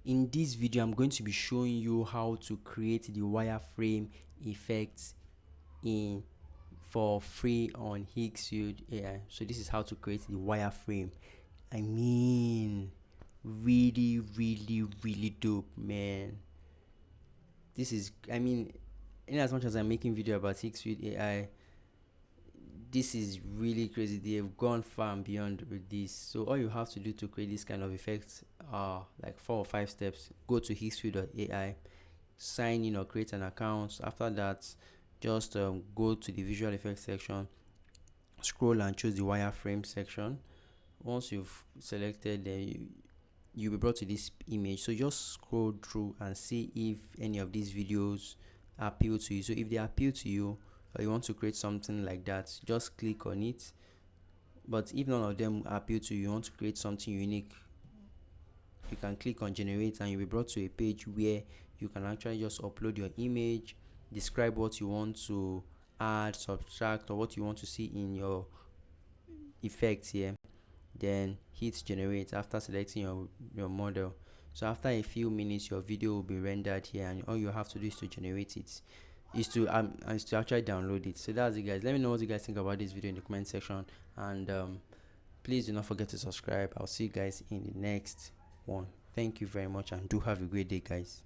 In this video, I'm going to be showing you how to create the wireframe effects in for free on Higgsfield AI. So this is how to create the wireframe. I mean, really dope, man. This is, in as much as I'm making video about Higgsfield AI, this is really crazy. They have gone far and beyond with this. So all you have to do to create this kind of effects are like 4 or 5 steps. Go to higgsfield.ai, sign in or create an account. After that, just go to the visual effects section, scroll and choose the wireframe section. Once you've selected, then you'll be brought to this image. So just scroll through and see if any of these videos appeal to you. So if they appeal to you, or you want to create something like that, just click on it. But if none of them appeal to you, you want to create something unique, you can click on generate and you'll be brought to a page where you can actually just upload your image, describe what you want to add, subtract, or what you want to see in your effects here. Then hit generate after selecting your model. So after a few minutes, your video will be rendered here, and all you have to do is to generate it, is to actually download it. So that's it, guys. Let me know what you guys think about this video in the comment section, and please do not forget to subscribe. I'll see you guys in the next one. Thank you very much, and do have a great day, guys.